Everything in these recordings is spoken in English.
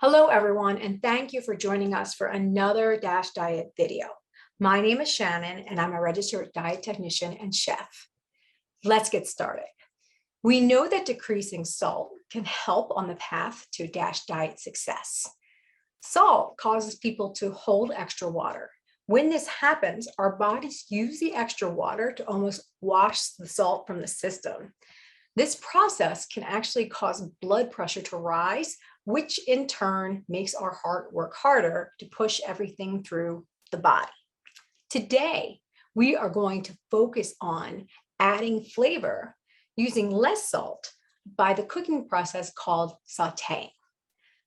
Hello, everyone, and thank you for joining us for another DASH Diet video. My name is Shannon, and I'm a registered diet technician and chef. Let's get started. We know that decreasing salt can help on the path to DASH diet success. Salt causes people to hold extra water. When this happens, our bodies use the extra water to almost wash the salt from the system. This process can actually cause blood pressure to rise, which in turn makes our heart work harder to push everything through the body. Today, we are going to focus on adding flavor using less salt by the cooking process called sauteing.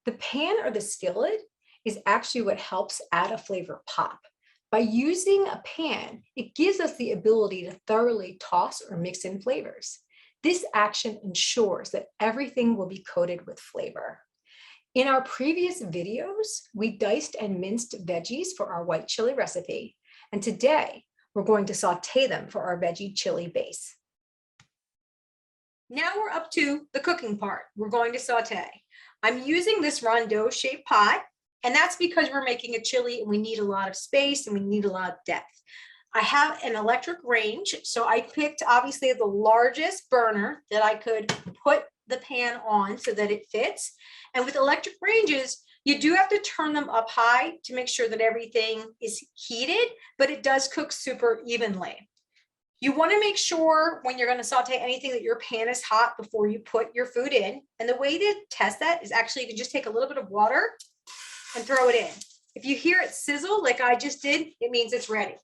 The pan or the skillet is actually what helps add a flavor pop. By using a pan, it gives us the ability to thoroughly toss or mix in flavors. This action ensures that everything will be coated with flavor. In our previous videos, we diced and minced veggies for our white chili recipe, and today we're going to saute them for our veggie chili base. Now we're up to the cooking part. We're going to saute. I'm using this rondeau shaped pot, and that's because we're making a chili and we need a lot of space and we need a lot of depth. I have an electric range, so I picked obviously the largest burner that I could put the pan on so that it fits. And with electric ranges, you do have to turn them up high to make sure that everything is heated, but it does cook super evenly. You want to make sure when you're going to saute anything that your pan is hot before you put your food in. And the way to test that is actually you can just take a little bit of water and throw it in. If you hear it sizzle like I just did, it means it's ready.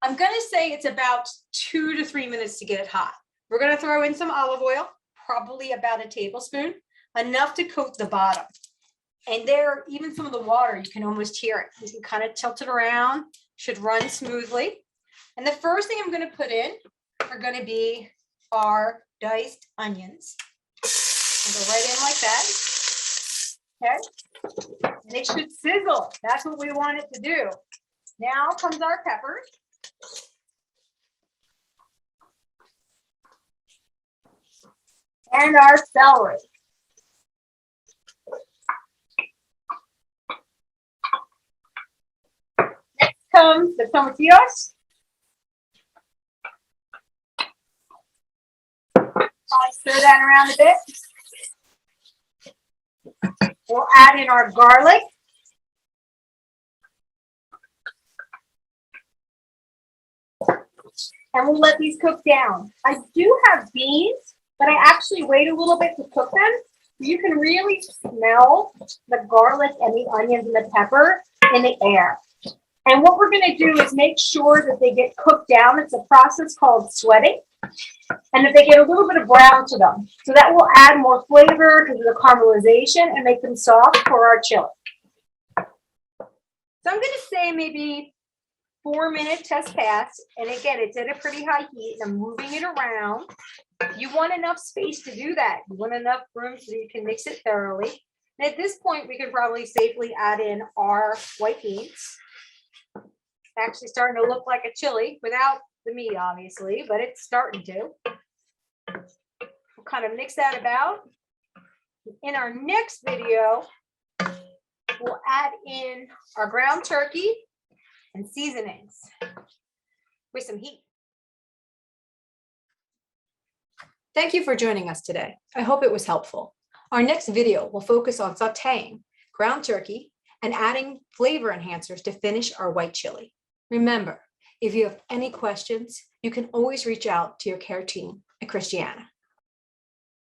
I'm going to say it's about 2 to 3 minutes to get it hot. We're going to throw in some olive oil, probably about a tablespoon, enough to coat the bottom. And there, even some of the water, you can almost hear it. You can kind of tilt it around, should run smoothly. And the first thing I'm going to put in are going to be our diced onions. And go right in like that. Okay. And it should sizzle. That's what we want it to do. Now comes our peppers. And our celery. Next comes the tomatillos. I'll stir that around a bit. We'll add in our garlic. And we'll let these cook down. I do have beans, but I actually wait a little bit to cook them. You can really smell the garlic and the onions and the pepper in the air. And what we're going to do is make sure that they get cooked down. It's a process called sweating. And that they get a little bit of brown to them. So that will add more flavor because of the caramelization and make them soft for our chili. So I'm going to say maybe 4-minute test pass. And again, it's at a pretty high heat and I'm moving it around. You want enough space to do that. You want enough room so you can mix it thoroughly. And at this point, we can probably safely add in our white beans. It's actually starting to look like a chili without the meat, obviously, but it's starting to. We'll kind of mix that about. In our next video, we'll add in our ground turkey and seasonings with some heat. Thank you for joining us today. I hope it was helpful. Our next video will focus on sauteing ground turkey and adding flavor enhancers to finish our white chili. Remember, if you have any questions, you can always reach out to your care team at Christiana.